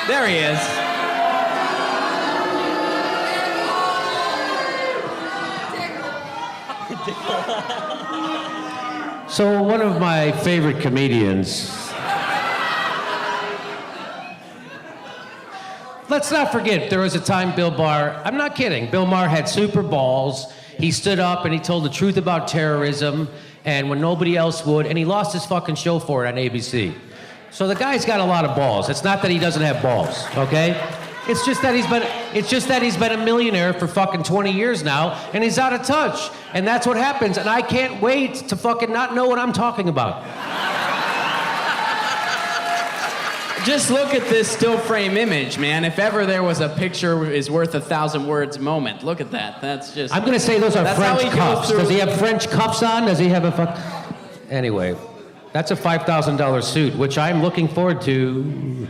There he is. So one of my favorite comedians. Let's not forget, there was a time Bill Maher, I'm not kidding, Bill Maher had super balls. He stood up and he told the truth about terrorism, and when nobody else would, and he lost his fucking show for it on ABC. So the guy's got a lot of balls. It's not that he doesn't have balls, okay? It's just that he's been a millionaire for fucking 20 years now, and he's out of touch. And that's what happens, and I can't wait to fucking not know what I'm talking about. Just look at this still frame image, man. If ever there was a picture is worth 1,000 words moment, look at that. That's just... I'm gonna say those are French cuffs. Does he have French cuffs on? Does he have a Anyway, that's a $5,000 suit, which I'm looking forward to.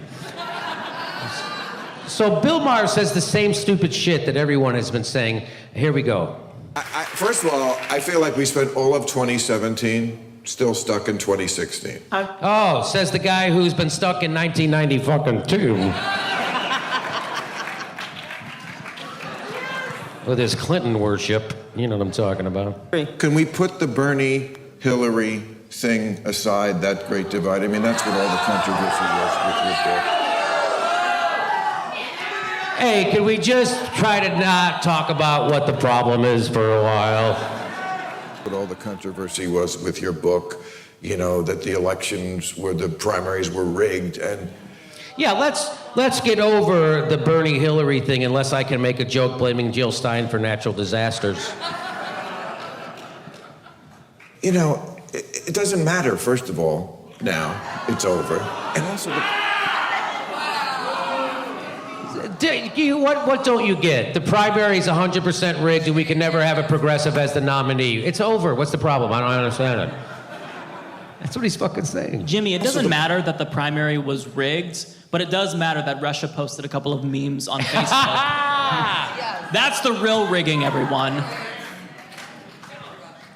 So Bill Maher says the same stupid shit that everyone has been saying. Here we go. First of all, I feel like we spent all of 2017 still stuck in 2016. Oh, says the guy who's been stuck in 1990 fucking two. With his Clinton worship. You know what I'm talking about. Can we put the Bernie, Hillary thing aside, that great divide? I mean, that's what all the controversy was with your book. Hey, can we just try to not talk about what the problem is for a while? What all the controversy was with your book, you know, that the elections were, the primaries were rigged, and... Yeah, let's get over the Bernie Hillary thing unless I can make a joke blaming Jill Stein for natural disasters. You know, it doesn't matter, first of all, now. It's over. And also What don't you get? The primary's 100% rigged and we can never have a progressive as the nominee. It's over. What's the problem? I don't understand it. That's what he's fucking saying. Jimmy, it doesn't matter that the primary was rigged, but it does matter that Russia posted a couple of memes on Facebook. That's the real rigging, everyone.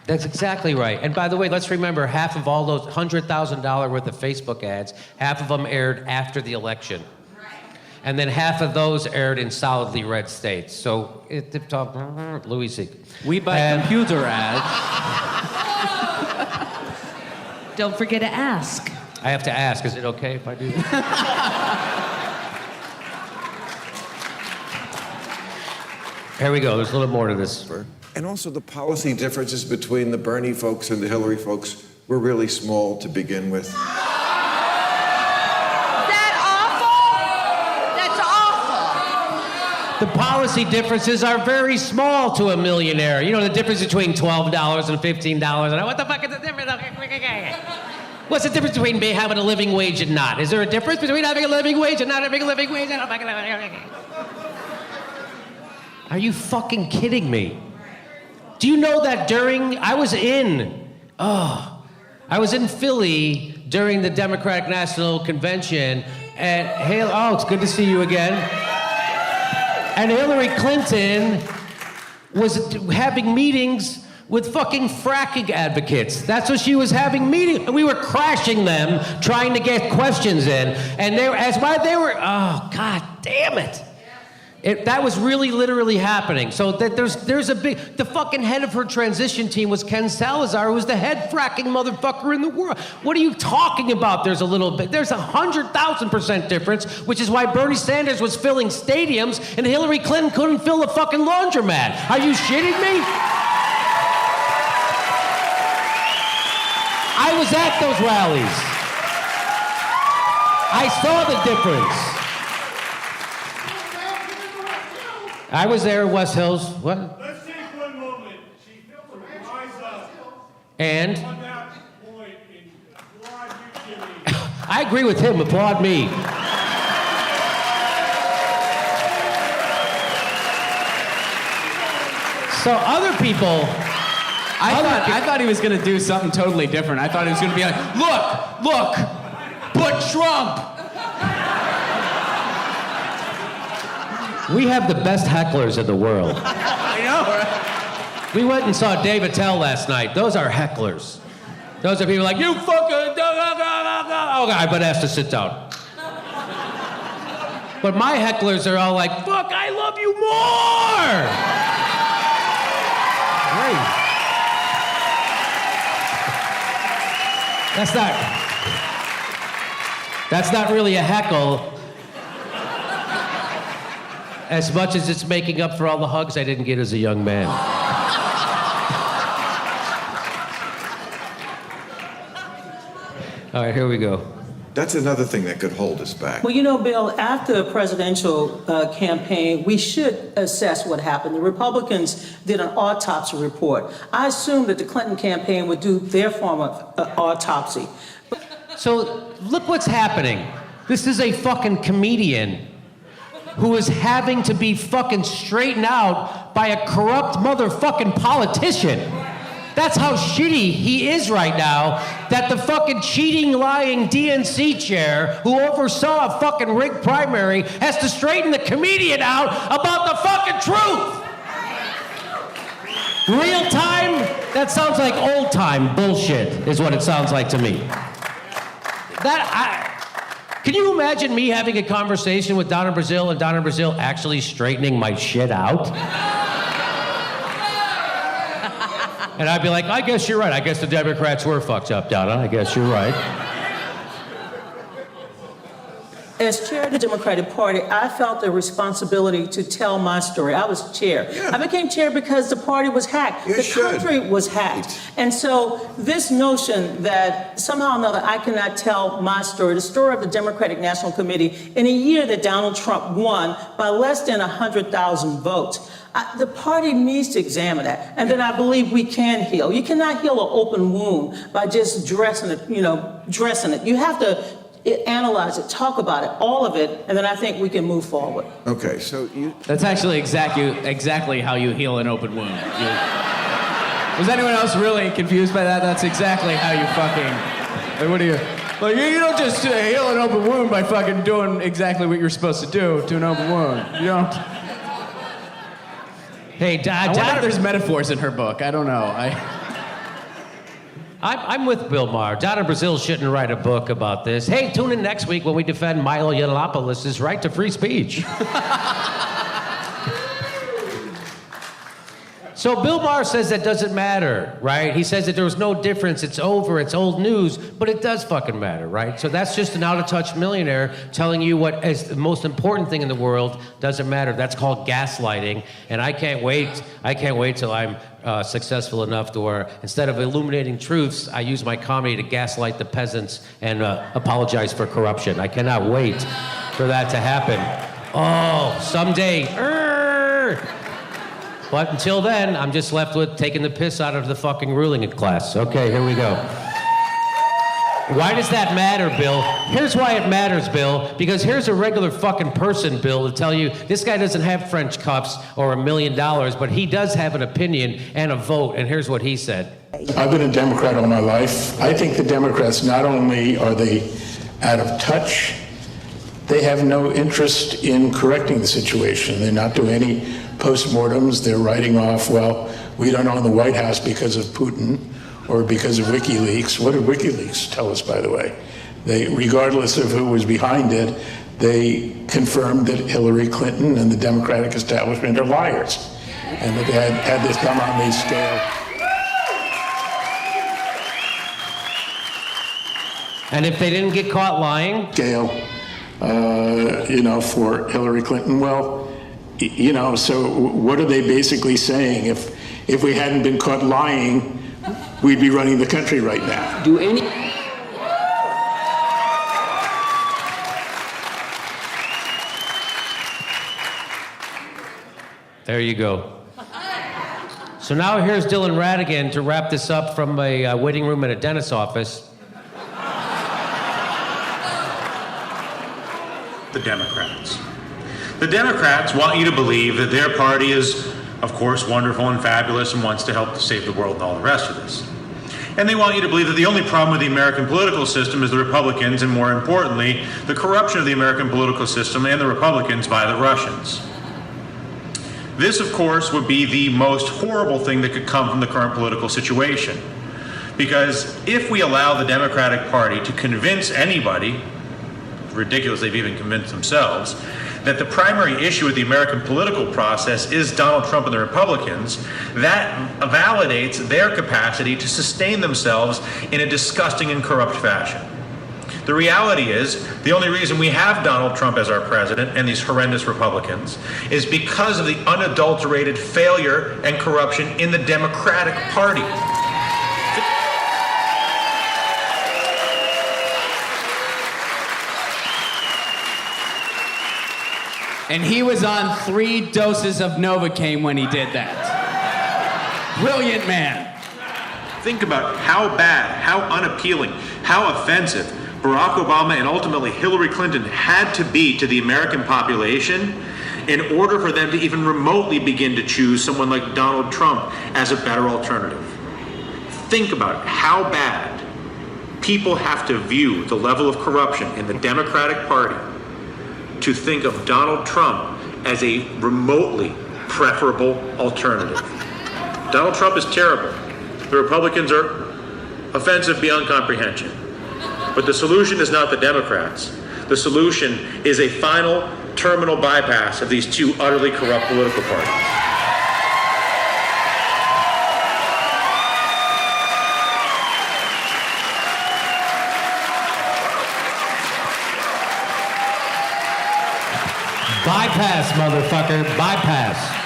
That's exactly right. And by the way, let's remember, half of all those $100,000 worth of Facebook ads, half of them aired after the election. And then half of those aired in solidly red states. So, Louis C. We buy computer ads. Don't forget to ask. I have to ask, is it okay if I do that? Here we go, there's a little more to this. And also the policy differences between the Bernie folks and the Hillary folks were really small to begin with. The policy differences are very small to a millionaire. You know, the difference between $12 and $15. And what the fuck is the difference? What's the difference between having a living wage and not? Is there a difference between having a living wage and not having a living wage? Are you fucking kidding me? Do you know that I was in Philly during the Democratic National Convention, and it's good to see you again. And Hillary Clinton was having meetings with fucking fracking advocates. That's what she was having meetings. We were crashing them, trying to get questions in. And oh, God damn it. That was really literally happening. So that the fucking head of her transition team was Ken Salazar, who was the head fracking motherfucker in the world. What are you talking about? There's a 100,000% difference, which is why Bernie Sanders was filling stadiums and Hillary Clinton couldn't fill a fucking laundromat. Are you shitting me? I was at those rallies. I saw the difference. I was there at West Hills. What? Let's take one moment. She rise up. And? On that point, applaud you, Jimmy. I agree with him. Applaud me. So other people... I thought he was going to do something totally different. I thought he was going to be like, look, put Trump. We have the best hecklers in the world. I know, right? We went and saw Dave Attell last night. Those are hecklers. Those are people like, you fucking... Oh, God, I've been asked to sit down. But my hecklers are all like, fuck, I love you more! Great. That's not really a heckle, as much as it's making up for all the hugs I didn't get as a young man. All right, here we go. That's another thing that could hold us back. Well, you know, Bill, after the presidential campaign, we should assess what happened. The Republicans did an autopsy report. I assume that the Clinton campaign would do their form of autopsy. So look what's happening. This is a fucking comedian who is having to be fucking straightened out by a corrupt motherfucking politician. That's how shitty he is right now, that the fucking cheating, lying DNC chair who oversaw a fucking rigged primary has to straighten the comedian out about the fucking truth. Real time? That sounds like old time bullshit, is what it sounds like to me. Can you imagine me having a conversation with Donna Brazile and Donna Brazile actually straightening my shit out? And I'd be like, I guess you're right. I guess the Democrats were fucked up, Donna. I guess you're right. As chair of the Democratic Party, I felt the responsibility to tell my story. I was chair. Yeah. I became chair because the party was hacked. You the should. country was hacked. And so this notion that somehow or another I cannot tell my story, the story of the Democratic National Committee, in a year that Donald Trump won by less than 100,000 votes, the party needs to examine that. And then I believe we can heal. You cannot heal an open wound by just dressing it. You have to analyze it, talk about it, all of it, and then I think we can move forward. Okay, so you... That's actually exactly how you heal an open wound. Was anyone else really confused by that? That's exactly how you fucking... Like, what do you... Like, you don't just heal an open wound by fucking doing exactly what you're supposed to do to an open wound. You don't... Hey, I wonder if there's metaphors in her book. I don't know. I'm with Bill Maher. Donna Brazile shouldn't write a book about this. Hey, tune in next week when we defend Milo Yiannopoulos' right to free speech. So Bill Maher says that doesn't matter, right? He says that there was no difference, it's over, it's old news, but it does fucking matter, right? So that's just an out-of-touch millionaire telling you what is the most important thing in the world doesn't matter. That's called gaslighting, and I can't wait till I'm successful enough to where instead of illuminating truths, I use my comedy to gaslight the peasants and apologize for corruption. I cannot wait for that to happen. Oh, someday. But until then, I'm just left with taking the piss out of the fucking ruling class. Okay, here we go. Why does that matter, Bill? Here's why it matters, Bill. Because here's a regular fucking person, Bill, to tell you this guy doesn't have French cuffs or $1 million, but he does have an opinion and a vote, and here's what he said. I've been a Democrat all my life. I think the Democrats, not only are they out of touch, they have no interest in correcting the situation. They're not doing any postmortems. They're writing off, well, we don't own the White House because of Putin or because of WikiLeaks. What did WikiLeaks tell us, by the way? They, regardless of who was behind it, they confirmed that Hillary Clinton and the Democratic establishment are liars, and that they had this done on the scale. And if they didn't get caught lying? Scale, for Hillary Clinton, well, so what are they basically saying? If we hadn't been caught lying, we'd be running the country right now. There you go. So now here's Dylan Radigan to wrap this up from a waiting room at a dentist's office. The Democrats. The Democrats want you to believe that their party is, of course, wonderful and fabulous and wants to help to save the world and all the rest of this. And they want you to believe that the only problem with the American political system is the Republicans, and more importantly, the corruption of the American political system and the Republicans by the Russians. This, of course, would be the most horrible thing that could come from the current political situation. Because if we allow the Democratic Party to convince anybody ridiculous they've even convinced themselves, that the primary issue with the American political process is Donald Trump and the Republicans, that validates their capacity to sustain themselves in a disgusting and corrupt fashion. The reality is, the only reason we have Donald Trump as our president and these horrendous Republicans is because of the unadulterated failure and corruption in the Democratic Party. And he was on 3 doses of Novocaine when he did that. Brilliant man. Think about how bad, how unappealing, how offensive Barack Obama and ultimately Hillary Clinton had to be to the American population in order for them to even remotely begin to choose someone like Donald Trump as a better alternative. Think about how bad people have to view the level of corruption in the Democratic Party to think of Donald Trump as a remotely preferable alternative. Donald Trump is terrible. The Republicans are offensive beyond comprehension. But the solution is not the Democrats. The solution is a final terminal bypass of these 2 utterly corrupt political parties. Bypass, motherfucker. Bypass.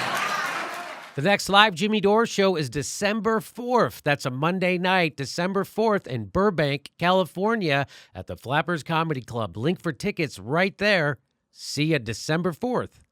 The next live Jimmy Dore show is December 4th. That's a Monday night, December 4th in Burbank, California at the Flappers Comedy Club. Link for tickets right there. See you December 4th.